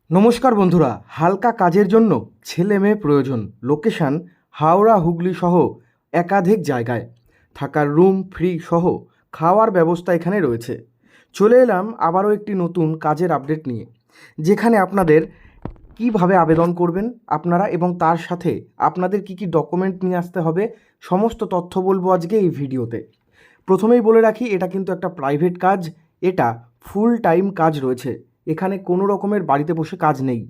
নমস্কার বন্ধুরা, হালকা কাজের জন্য ছেলে মেয়ে প্রয়োজন। লোকেশান হাওড়া হুগলি সহ একাধিক জায়গায়, থাকার রুম ফ্রি সহ খাওয়ার ব্যবস্থা এখানে রয়েছে। চলে এলাম আবারও একটি নতুন কাজের আপডেট নিয়ে, যেখানে আপনাদের কিভাবে আবেদন করবেন আপনারা এবং তার সাথে আপনাদের কি ডকুমেন্ট নিয়ে আসতে হবে, সমস্ত তথ্য বলবো আজকে এই ভিডিওতে। প্রথমেই বলে রাখি, এটা কিন্তু একটা প্রাইভেট কাজ, এটা ফুল টাইম কাজ রয়েছে, এখানে কোনো রকমের বাড়িতে বসে কাজ নেই।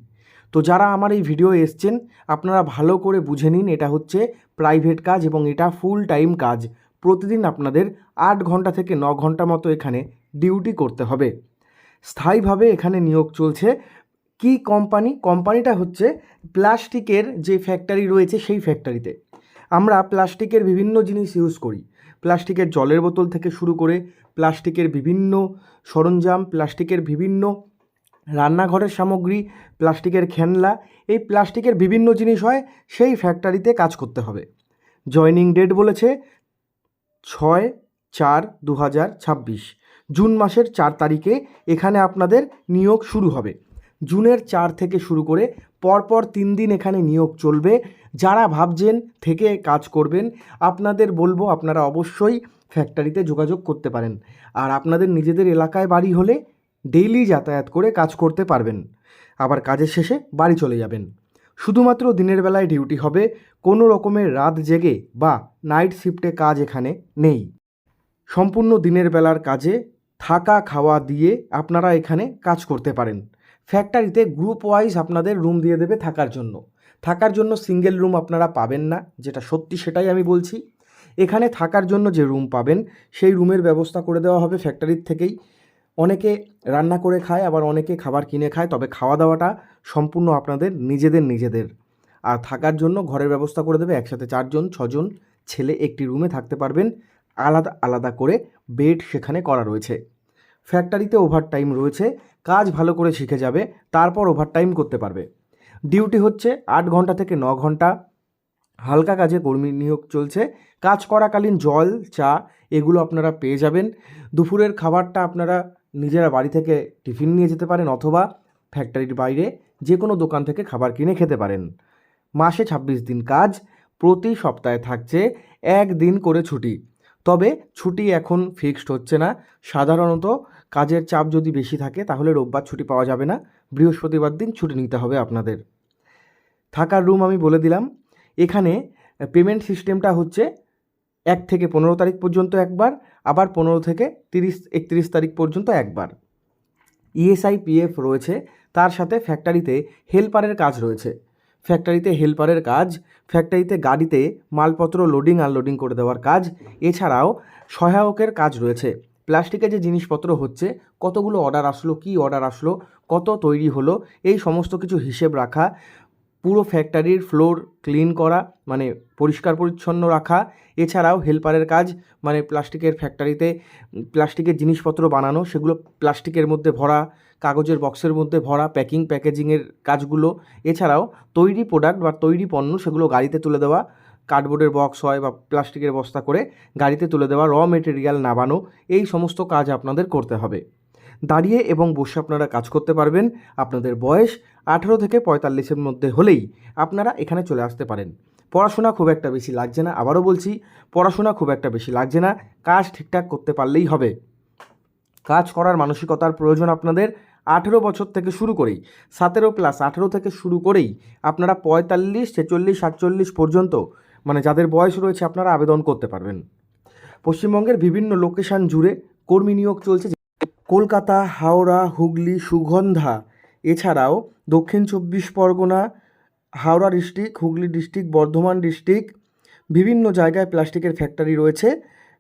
তো যারা আমার এই ভিডিও এসছেন আপনারা ভালো করে বুঝে নিন, এটা হচ্ছে প্রাইভেট কাজ এবং এটা ফুল টাইম কাজ। প্রতিদিন আপনাদের 8 ঘন্টা থেকে 9 ঘন্টা মতো এখানে ডিউটি করতে হবে। স্থায়ীভাবে এখানে নিয়োগ চলছে। কি কোম্পানিটা হচ্ছে প্লাস্টিকের যে ফ্যাক্টরি রয়েছে সেই ফ্যাক্টরিতে। আমরা প্লাস্টিকের বিভিন্ন জিনিস ইউজ করি, প্লাস্টিকের জলের বোতল থেকে শুরু করে প্লাস্টিকের বিভিন্ন সরঞ্জাম, প্লাস্টিকের বিভিন্ন রান্নাঘরের সামগ্রী, প্লাস্টিকের খেলনা, এই প্লাস্টিকের বিভিন্ন জিনিস হয়, সেই ফ্যাক্টরিতে কাজ করতে হবে। জয়নিং ডেট বলেছে 6/4/2026, জুন মাসের 4 তারিখে এখানে আপনাদের নিয়োগ শুরু হবে। জুনের 4 থেকে শুরু করে পরপর 3 দিন এখানে নিয়োগ চলবে। যারা ভাবছেন থেকে কাজ করবেন, আপনাদের বলবো আপনারা অবশ্যই ফ্যাক্টরিতে যোগাযোগ করতে পারেন। আর আপনাদের নিজেদের এলাকায় বাড়ি হলে ডেইলি যাতায়াত করে কাজ করতে পারবেন, আবার কাজের শেষে বাড়ি চলে যাবেন। শুধুমাত্র দিনের বেলায় ডিউটি হবে, কোনো রকমের রাত জেগে বা নাইট শিফটে কাজ এখানে নেই। সম্পূর্ণ দিনের বেলার কাজে থাকা খাওয়া দিয়ে আপনারা এখানে কাজ করতে পারেন। ফ্যাক্টরিতে গ্রুপ ওয়াইজ আপনাদের রুম দিয়ে দেবে থাকার জন্য সিঙ্গেল রুম আপনারা পাবেন না, যেটা সত্যি সেটাই আমি বলছি। এখানে থাকার জন্য যে রুম পাবেন সেই রুমের ব্যবস্থা করে দেওয়া হবে ফ্যাক্টরির থেকেই। অনেকে রান্না করে খায়, আবার অনেকে খাবার কিনে খায়, তবে খাওয়া দাওয়াটা সম্পূর্ণ আপনাদের নিজেদের। আর থাকার জন্য ঘরের ব্যবস্থা করে দেবে, একসাথে 4জন 6জন ছেলে একটি রুমে থাকতে পারবেন, আলাদা আলাদা করে বেড সেখানে করা রয়েছে। ফ্যাক্টরিতে ওভারটাইম রয়েছে, কাজ ভালো করে শিখে যাবে তারপর ওভারটাইম করতে পারবে। ডিউটি হচ্ছে 8 ঘন্টা থেকে 9 ঘন্টা। হালকা কাজে কর্মী নিয়োগ চলছে। কাজ করাকালীন জল, চা এগুলো আপনারা পেয়ে যাবেন। দুপুরের খাবারটা আপনারা নিজেরা বাড়ি থেকে টিফিন নিয়ে যেতে পারেন, অথবা ফ্যাক্টরির বাইরে যে কোনো দোকান থেকে খাবার কিনে খেতে পারেন। মাসে 26 দিন কাজ, প্রতি সপ্তাহে থাকছে 1 দিন করে ছুটি। তবে ছুটি এখন ফিক্সড হচ্ছে না, সাধারণত কাজের চাপ যদি বেশি থাকে তাহলে রোববার ছুটি পাওয়া যাবে না, বৃহস্পতিবার দিন ছুটি নিতে হবে আপনাদের। থাকার রুম আমি বলে দিলাম। এখানে পেমেন্ট সিস্টেমটা হচ্ছে 1 থেকে 15 তারিখ পর্যন্ত একবার, আবার 15 থেকে 31 তারিখ পর্যন্ত একবার। ইএসআই পিএফ রয়েছে, তার সাথে ফ্যাক্টরিতে হেল্পারের কাজ রয়েছে। ফ্যাক্টরিতে গাড়িতে মালপত্র লোডিং আনলোডিং করে দেওয়ার কাজ, এছাড়াও সহায়কের কাজ রয়েছে। প্লাস্টিকের যে জিনিসপত্র হচ্ছে, কতগুলো অর্ডার আসলো, কী অর্ডার আসলো, কত তৈরি হলো, এই সমস্ত কিছু হিসেব রাখা, পুরো ফ্যাক্টরির ফ্লোর ক্লিন করা মানে পরিষ্কার পরিচ্ছন্ন রাখা। এছাড়াও হেল্পারের কাজ মানে প্লাস্টিকের ফ্যাক্টরিতে প্লাস্টিকের জিনিসপত্র বানানো, সেগুলো প্লাস্টিকের মধ্যে ভরা, কাগজের বক্সের মধ্যে ভরা, প্যাকেজিংয়ের কাজগুলো। এছাড়াও তৈরি প্রোডাক্ট বা তৈরি পণ্য সেগুলো গাড়িতে তুলে দেওয়া, কার্ডবোর্ডের বক্স হয় বা প্লাস্টিকের বস্তা করে গাড়িতে তুলে দেওয়া, র মেটেরিয়াল নামানো, এই সমস্ত কাজ আপনাদের করতে হবে। দাঁড়িয়ে এবং বসে আপনারা কাজ করতে পারবেন। আপনাদের বয়স 18 থেকে 45-এর মধ্যে হলেই আপনারা এখানে চলে আসতে পারেন। পড়াশোনা খুব একটা বেশি লাগছে না, আবারও বলছি পড়াশোনা খুব একটা বেশি লাগছে না, কাজ ঠিকঠাক করতে পারলেই হবে। কাজ করার মানসিকতার প্রয়োজন আপনাদের। 18 বছর থেকে শুরু করেই 17+18 থেকে শুরু করেই আপনারা 45, 46, 48 পর্যন্ত মানে যাদের বয়স রয়েছে আপনারা আবেদন করতে পারবেন। পশ্চিমবঙ্গের বিভিন্ন লোকেশান জুড়ে কর্মী নিয়োগ চলছে। কলকাতা, হাওড়া, হুগলি, সুগন্ধা, এছাড়াও দক্ষিণ 24 Pargana, Howrah district, Hooghly district, Bardhaman district, বিভিন্ন জায়গায় প্লাস্টিকের ফ্যাক্টরি রয়েছে।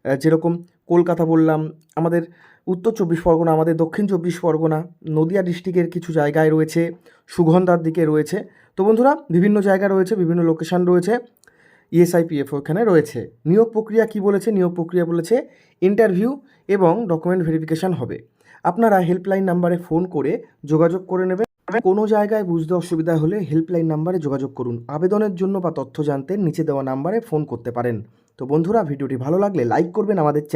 যেরকম কলকাতা বললাম, আমাদের উত্তর 24 পরগনা, আমাদের দক্ষিণ 24 পরগনা, নদিয়া ডিস্ট্রিক্টের কিছু জায়গায় রয়েছে, সুগন্ধার দিকে রয়েছে। তো বন্ধুরা, বিভিন্ন জায়গা রয়েছে, বিভিন্ন লোকেশান রয়েছে, ইএসআইপিএফ ওখানে রয়েছে। নিয়োগ প্রক্রিয়া কি বলেছে? নিয়োগ প্রক্রিয়া বলেছে ইন্টারভিউ এবং ডকুমেন্ট ভেরিফিকেশান হবে। আপনারা হেল্পলাইন নাম্বারে ফোন করে যোগাযোগ করে নেবেন। কোনো জায়গায় বুঝতে অসুবিধা হলে হেল্পলাইন নাম্বারে যোগাযোগ করুন। আবেদনের জন্য বা তথ্য জানতে নিচে দেওয়া নাম্বারে ফোন করতে পারেন। তো বন্ধুরা, ভিডিওটি ভালো লাগলে লাইক করবেন আমাদের চ্যানেল।